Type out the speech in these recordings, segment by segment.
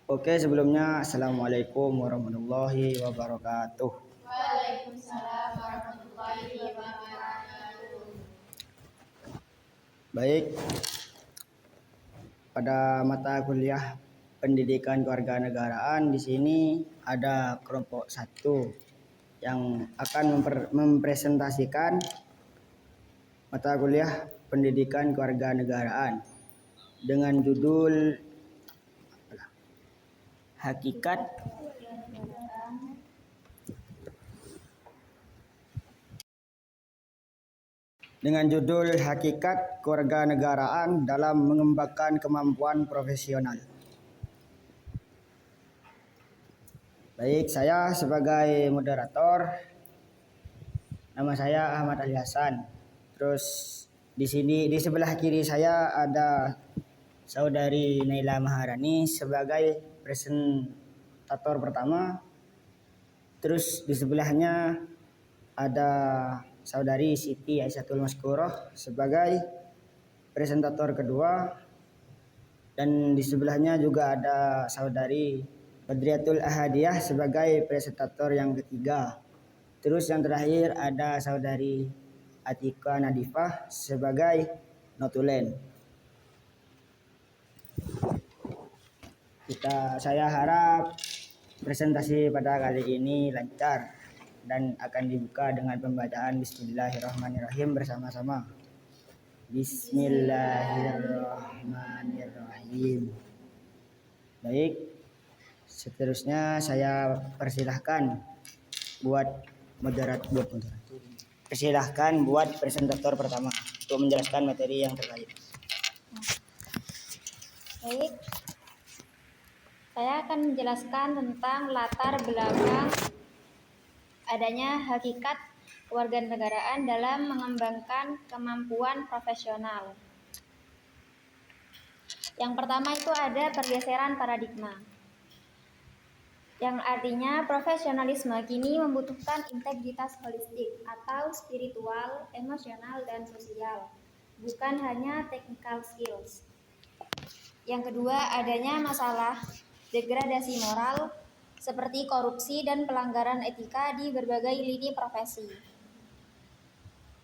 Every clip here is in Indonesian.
Oke, sebelumnya Assalamualaikum warahmatullahi wabarakatuh. Waalaikumsalam warahmatullahi wabarakatuh. Baik, pada mata kuliah pendidikan kewarganegaraan di sini ada kelompok satu yang akan mempresentasikan mata kuliah pendidikan kewarganegaraan dengan judul Hakikat Hakikat Kewarganegaraan dalam Mengembangkan Kemampuan Profesional. Baik, saya sebagai moderator, nama saya Ahmad Ali Hasan. Terus di sini di sebelah kiri saya ada saudari Naila Maharani sebagai presentator pertama. Terus di sebelahnya ada saudari Siti Aisyahul Maskuroh sebagai presentator kedua, dan di sebelahnya juga ada saudari Badriatul Ahadiyah sebagai presentator yang ketiga. Terus yang terakhir ada saudari Atika Nadifah sebagai notulen. Saya harap presentasi pada kali ini lancar dan akan dibuka dengan pembacaan Bismillahirrahmanirrahim bersama-sama. Bismillahirrahmanirrahim. Baik, seterusnya saya persilahkan buat presentator pertama untuk menjelaskan materi yang terkait. Baik, saya akan menjelaskan tentang latar belakang adanya hakikat kewarganegaraan dalam mengembangkan kemampuan profesional. Yang pertama itu ada pergeseran paradigma, yang artinya profesionalisme kini membutuhkan integritas holistik atau spiritual, emosional, dan sosial, bukan hanya technical skills. Yang kedua, adanya masalah degradasi moral seperti korupsi dan pelanggaran etika di berbagai lini profesi.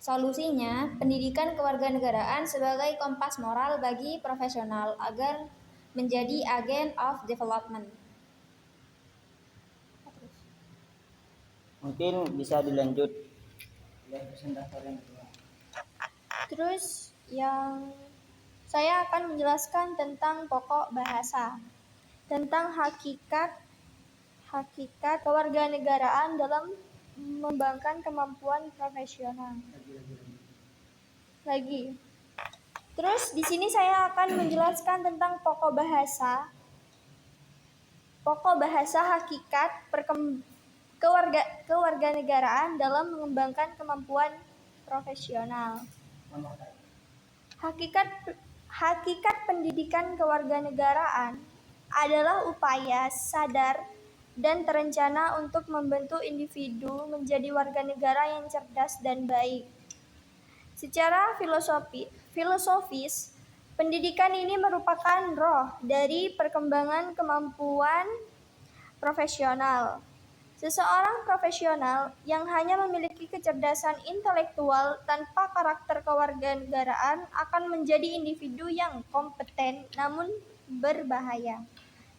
Solusinya, pendidikan kewarganegaraan sebagai kompas moral bagi profesional agar menjadi agen of development. Mungkin bisa dilanjut oleh presentator yang kedua. Terus yang saya akan menjelaskan tentang pokok bahasa, tentang hakikat kewarganegaraan dalam mengembangkan kemampuan profesional. Terus di sini saya akan menjelaskan tentang pokok bahasa. Pokok bahasa hakikat kewarganegaraan dalam mengembangkan kemampuan profesional. Hakikat pendidikan kewarganegaraan adalah upaya sadar dan terencana untuk membentuk individu menjadi warga negara yang cerdas dan baik. Secara filosofis, pendidikan ini merupakan roh dari perkembangan kemampuan profesional. Seseorang profesional yang hanya memiliki kecerdasan intelektual tanpa karakter kewarganegaraan akan menjadi individu yang kompeten namun berbahaya.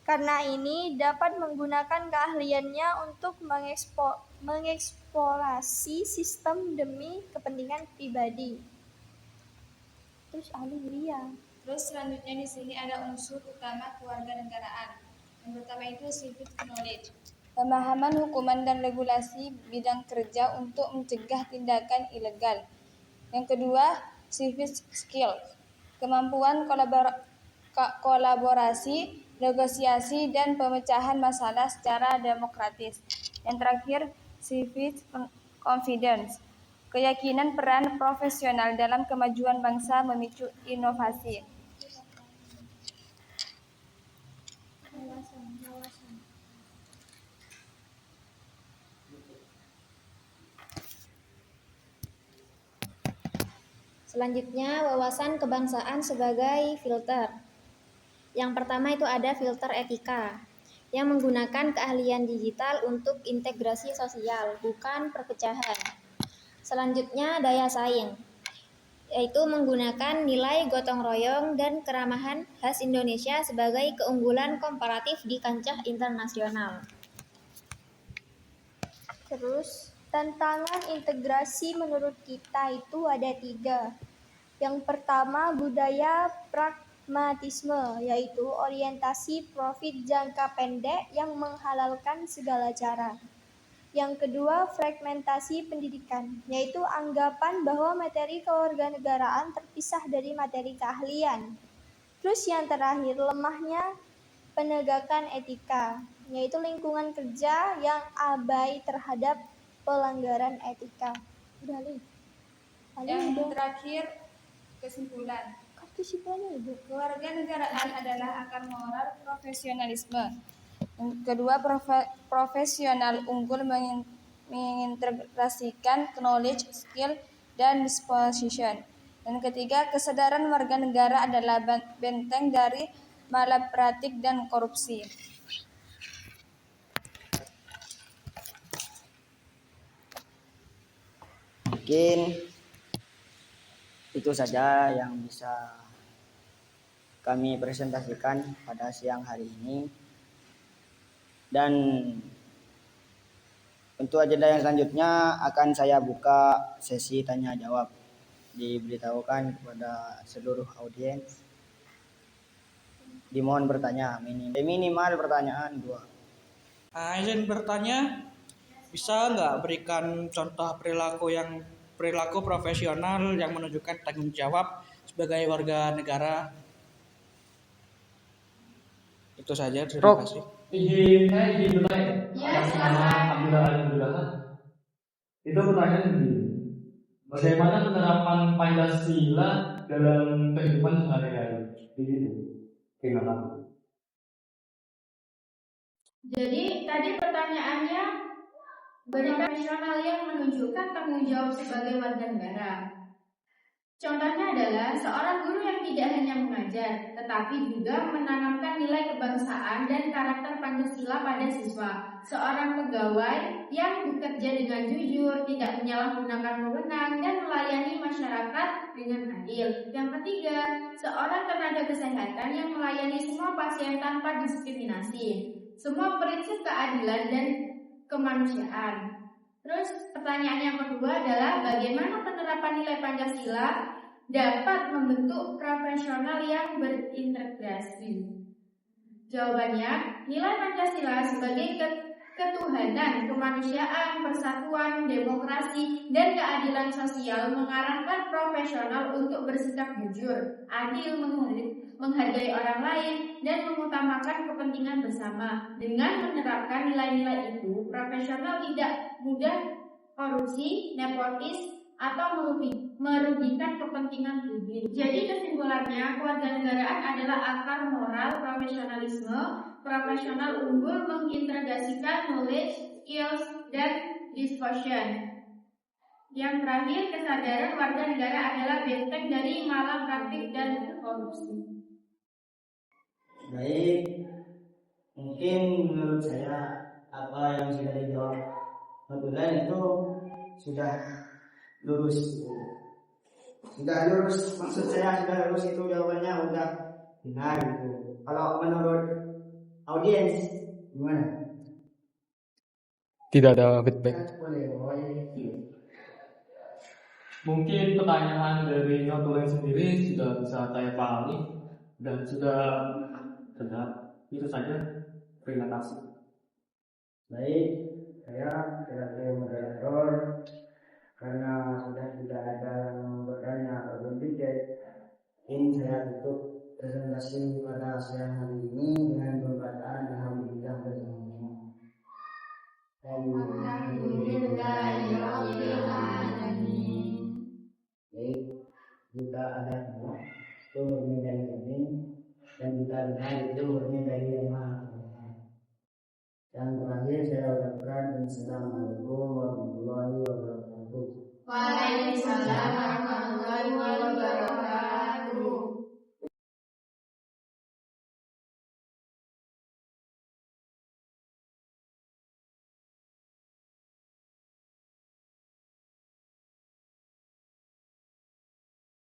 Karena ini dapat menggunakan keahliannya untuk mengeksplorasi sistem demi kepentingan pribadi. Terus selanjutnya di sini ada unsur utama kewarganegaraan. Yang pertama itu civic knowledge, pemahaman hukuman dan regulasi bidang kerja untuk mencegah tindakan ilegal. Yang kedua, civic skills, kemampuan kolaborasi, negosiasi, dan pemecahan masalah secara demokratis. Yang terakhir, civic confidence, keyakinan peran profesional dalam kemajuan bangsa memicu inovasi. Selanjutnya, wawasan kebangsaan sebagai filter. Yang pertama itu ada filter etika. yang menggunakan keahlian digital untuk integrasi sosial, bukan perpecahan. Selanjutnya, daya saing, yaitu menggunakan nilai gotong royong dan keramahan khas Indonesia sebagai keunggulan komparatif di kancah internasional. Terus, tantangan integrasi menurut kita itu ada 3. Yang pertama, budaya pragmatisme, yaitu orientasi profit jangka pendek yang menghalalkan segala cara. Yang kedua, fragmentasi pendidikan, yaitu anggapan bahwa materi kewarganegaraan terpisah dari materi keahlian. Terus yang terakhir, lemahnya penegakan etika, yaitu lingkungan kerja yang abai terhadap pelanggaran etika. Udah, Li. Yang terakhir, kesimpulan. Kesimpulannya, Ibu. Kewarganegaraan adalah akar moral profesionalisme. Yang kedua, profesional unggul mengintegrasikan knowledge, skill, dan disposition. Dan ketiga, kesadaran warga negara adalah benteng dari malapraktik dan korupsi. Mungkin itu saja yang bisa kami presentasikan pada siang hari ini. Dan untuk agenda yang selanjutnya akan saya buka sesi tanya jawab. Diberitahukan kepada seluruh audiens. Dimohon bertanya, minimal pertanyaan 2. Izin bertanya, bisa nggak berikan contoh perilaku profesional yang menunjukkan tanggung jawab sebagai warga negara? Itu saja, terima kasih. Izin bertanya. Atas nama Abdullah Al-Abdullah. Itu pertanyaan begini. Bagaimana penerapan Pancasila dalam kehidupan sehari-hari? Begitu. Terima kasih. Jadi tadi pertanyaannya, berikan profesional yang menunjukkan tanggung jawab sebagai warga negara. Contohnya adalah seorang guru yang tidak hanya mengajar, tetapi juga menanamkan nilai kebangsaan dan karakter Pancasila pada siswa. Seorang pegawai yang bekerja dengan jujur, tidak menyalahgunakan wewenang, dan melayani masyarakat dengan adil. Yang ketiga, seorang tenaga kesehatan yang melayani semua pasien tanpa diskriminasi. Semua prinsip keadilan dan kemanusiaan. Terus pertanyaan yang kedua adalah bagaimana penerapan nilai Pancasila dapat membentuk profesional yang berintegrasi? Jawabannya, nilai Pancasila sebagai ketuhanan, kemanusiaan, persatuan, demokrasi, dan keadilan sosial mengarahkan profesional untuk bersikap jujur, adil, menghargai orang lain, dan mengutamakan kepentingan bersama. Dengan menerapkan nilai-nilai itu, profesional tidak mudah korupsi, nepotis, atau merugikan kepentingan publik. Jadi kesimpulannya, kewarganegaraan adalah akar moral profesionalisme. Profesional unggul mengintegrasikan knowledge, skills, dan disposition. Yang terakhir, kesadaran warga negara adalah benteng dari malapraktik dan korupsi. Baik, mungkin menurut saya apa yang sudah dijawab Abdullah itu sudah lurus. Maksud saya sudah lurus itu jawabannya udah benar gitu. Kalau menurut audiens gimana? Tidak ada feedback. Boleh. Mungkin pertanyaan dari Abdullah sendiri sudah bisa saya pahami dan sudah benar. Itu saja. Terima kasih. Baik, saya selaku moderator karena sudah tidak ada yang bertanya atau berpikir, ini saya tutup presentasi pada siang hari ini dengan perkataan alhamdulillah bersemuanya. Alhamdulillahirobbilalamin. Baik, jika ada itu